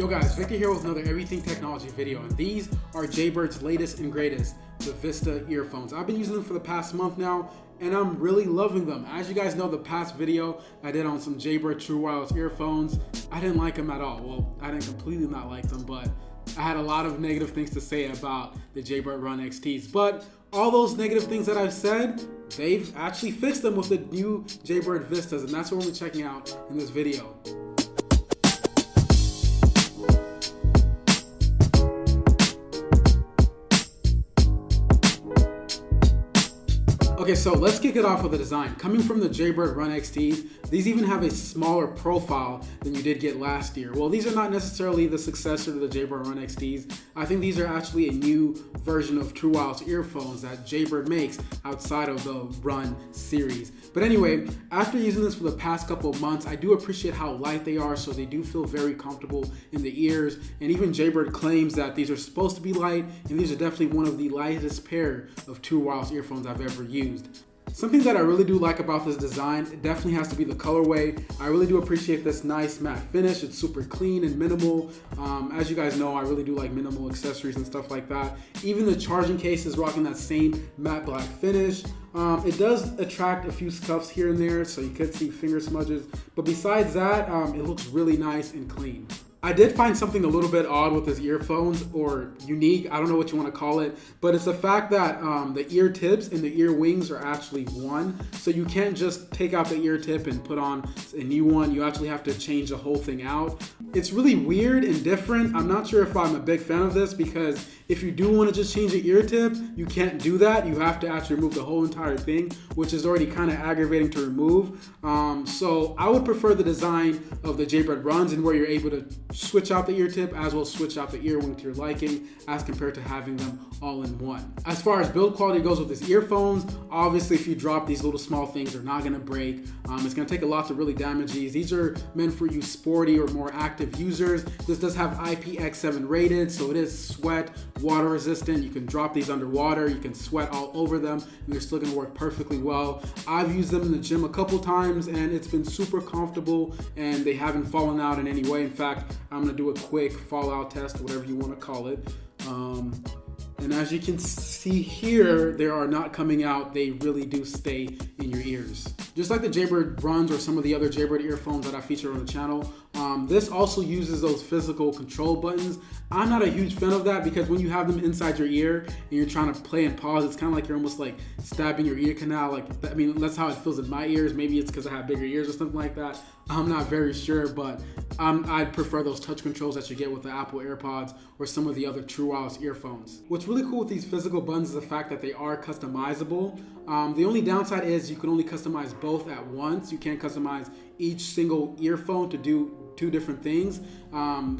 Yo guys, Victor here with another Everything Technology video, and these are JayBird's latest and greatest, the Vista earphones. I've been using them for the past month now, and I'm really loving them. As you guys know, the past video I did on some JayBird True Wireless earphones, I didn't like them at all. Well, I didn't completely not like them, but I had a lot of negative things to say about the JayBird Run XTs. But all those negative things that I've said, they've actually fixed them with the new JayBird Vistas, and that's what we'll be checking out in this video. Okay, so let's kick it off with the design. Coming from the JayBird Run XTs, these even have a smaller profile than you did get last year. Well, these are not necessarily the successor to the JayBird Run XTs. I think these are actually a new version of True Wireless earphones that JayBird makes outside of the Run series. But anyway, after using this for the past couple of months, I do appreciate how light they are, so they do feel very comfortable in the ears. And even JayBird claims that these are supposed to be light, and these are definitely one of the lightest pair of True Wireless earphones I've ever used. Something that I really do like about this design, it definitely has to be the colorway. I really do appreciate this nice matte finish. It's super clean and minimal. As you guys know, I really do like minimal accessories and stuff like that. Even the charging case is rocking that same matte black finish. It does attract a few scuffs here and there, so you could see finger smudges. But besides that, it looks really nice and clean. I did find something a little bit odd with his earphones, or unique, I don't know what you want to call it, but it's the fact that the ear tips and the ear wings are actually one. So you can't just take out the ear tip and put on a new one. You actually have to change the whole thing out. It's really weird and different. I'm not sure if I'm a big fan of this, because if you do want to just change the ear tip, you can't do that. You have to actually remove the whole entire thing, which is already kind of aggravating to remove. So I would prefer the design of the JayBird Runs, and where you're able to switch out the ear tip as well as switch out the ear wing to your liking, as compared to having them all in one. As far as build quality goes with his earphones, obviously if you drop these little small things, they're not going to break. It's going to take a lot to really damage these. These are meant for you sporty or more active users. This does have IPX7 rated, so it is sweat, water resistant. You can drop these underwater, you can sweat all over them, and they're still going to work perfectly well. I've used them in the gym a couple times, and it's been super comfortable, and they haven't fallen out in any way. In fact, I'm going to do a quick fallout test, whatever you want to call it. And as you can see here, they are not coming out. They really do stay in your ears. Just like the JayBird Runs or some of the other JayBird earphones that I feature on the channel, this also uses those physical control buttons. I'm not a huge fan of that, because when you have them inside your ear and you're trying to play and pause, it's kind of like you're almost like stabbing your ear canal. Like, I mean, that's how it feels in my ears. Maybe it's because I have bigger ears or something like that. I'm not very sure, but I'd prefer those touch controls that you get with the Apple AirPods or some of the other True Wireless earphones. What's really cool with these physical buttons is the fact that they are customizable. The only downside is you can only customize both at once. You can't customize each single earphone to do two different things.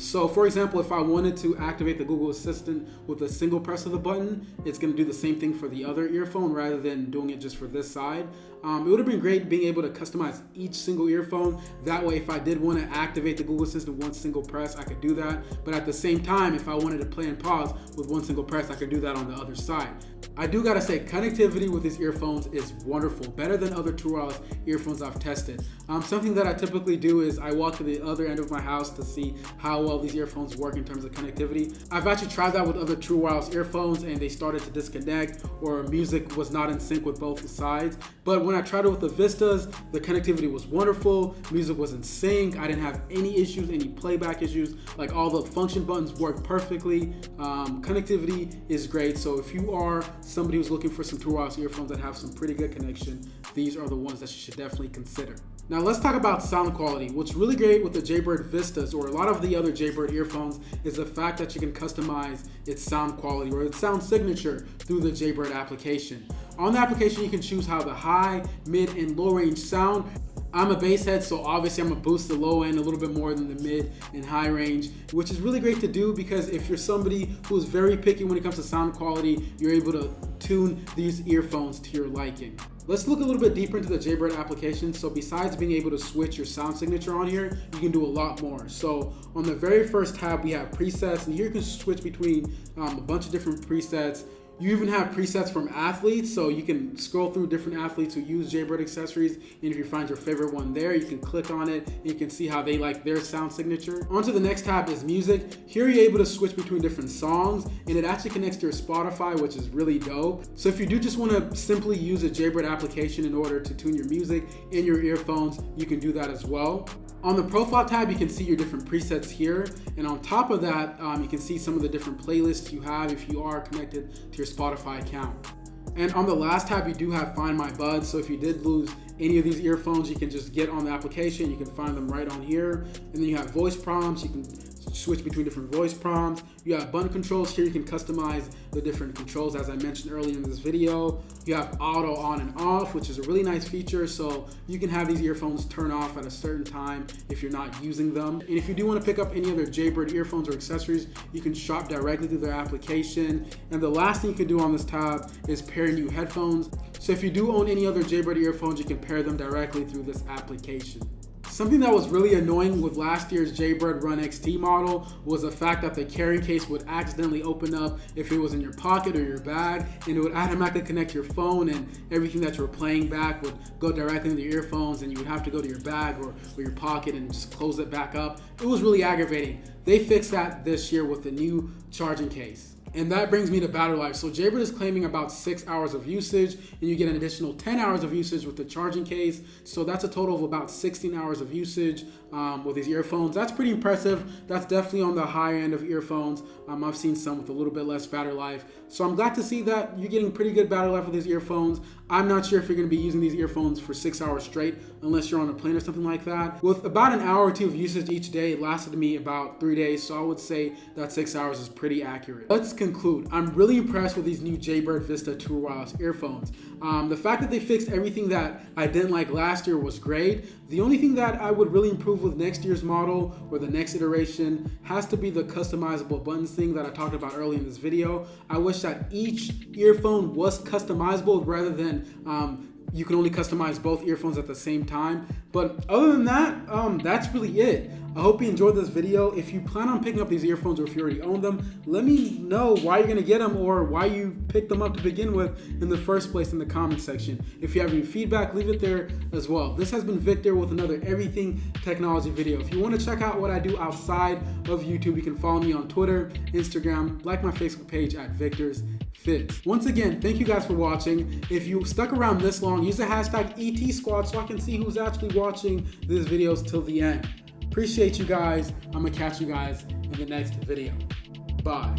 So for example, if I wanted to activate the Google Assistant with a single press of the button, it's going to do the same thing for the other earphone rather than doing it just for this side. It would have been great being able to customize each single earphone. That way, if I did want to activate the Google Assistant one single press, I could do that. But at the same time, if I wanted to play and pause with one single press, I could do that on the other side. I do gotta say, connectivity with these earphones is wonderful, better than other True Wireless earphones I've tested. Something that I typically do is I walk to the other end of my house to see how well these earphones work in terms of connectivity. I've actually tried that with other True Wireless earphones, and they started to disconnect, or music was not in sync with both sides. But when I tried it with the Vistas, the connectivity was wonderful, music was in sync, I didn't have any issues, any playback issues, like all the function buttons worked perfectly. Connectivity is great, so if you are somebody who's looking for some True Wireless earphones that have some pretty good connection, these are the ones that you should definitely consider. Now let's talk about sound quality. What's really great with the JayBird Vistas, or a lot of the other JayBird earphones, is the fact that you can customize its sound quality or its sound signature through the JayBird application. On the application, you can choose how the high, mid, and low range sound. I'm a bass head, so obviously I'm gonna boost the low end a little bit more than the mid and high range, which is really great to do, because if you're somebody who's very picky when it comes to sound quality, you're able to tune these earphones to your liking. Let's look a little bit deeper into the JayBird application. So besides being able to switch your sound signature on here, you can do a lot more. So on the very first tab, we have presets, and here you can switch between a bunch of different presets. You even have presets from athletes, so you can scroll through different athletes who use JayBird accessories, and if you find your favorite one there, you can click on it and you can see how they like their sound signature. On to the next tab is music. Here you're able to switch between different songs, and it actually connects to your Spotify, which is really dope. So if you do just want to simply use a JayBird application in order to tune your music in your earphones, you can do that as well. On the profile tab, you can see your different presets here. And on top of that, you can see some of the different playlists you have if you are connected to your Spotify account. And on the last tab, you do have Find My Buds. So if you did lose any of these earphones, you can just get on the application. You can find them right on here. And then you have voice prompts. You can switch between different voice prompts. You have button controls. Here you can customize the different controls as I mentioned earlier in this video. You have auto on and off, which is a really nice feature. So you can have these earphones turn off at a certain time if you're not using them. And if you do want to pick up any other JayBird earphones or accessories, you can shop directly through their application. And the last thing you can do on this tab is pair new headphones. So if you do own any other JayBird earphones, you can pair them directly through this application. Something that was really annoying with last year's JayBird Run XT model was the fact that the carrying case would accidentally open up if it was in your pocket or your bag, and it would automatically connect your phone, and everything that you were playing back would go directly into your earphones, and you would have to go to your bag or your pocket and just close it back up. It was really aggravating. They fixed that this year with the new charging case. And that brings me to battery life. So JayBird is claiming about 6 hours of usage, and you get an additional 10 hours of usage with the charging case. So that's a total of about 16 hours of usage with these earphones. That's pretty impressive. That's definitely on the higher end of earphones. I've seen some with a little bit less battery life. So I'm glad to see that you're getting pretty good battery life with these earphones. I'm not sure if you're going to be using these earphones for 6 hours straight unless you're on a plane or something like that. With about an hour or two of usage each day, it lasted me about 3 days. So I would say that 6 hours is pretty accurate. Let's conclude. I'm really impressed with these new JayBird Vista True Wireless earphones. The fact that they fixed everything that I didn't like last year was great. The only thing that I would really improve with next year's model or the next iteration has to be the customizable buttons thing that I talked about earlier in this video. I wish that each earphone was customizable rather than you can only customize both earphones at the same time. But other than that, that's really it. I hope you enjoyed this video. If you plan on picking up these earphones or if you already own them, let me know why you're gonna get them or why you picked them up to begin with in the first place in the comment section. If you have any feedback, leave it there as well. This has been Victor with another Everything Technology video. If you want to check out what I do outside of YouTube, you can follow me on Twitter, Instagram, like my Facebook page at Victor's Fits. Once again, thank you guys for watching. If you stuck around this long, use the hashtag ETSquad so I can see who's actually watching these videos till the end. Appreciate you guys. I'm gonna catch you guys in the next video. Bye.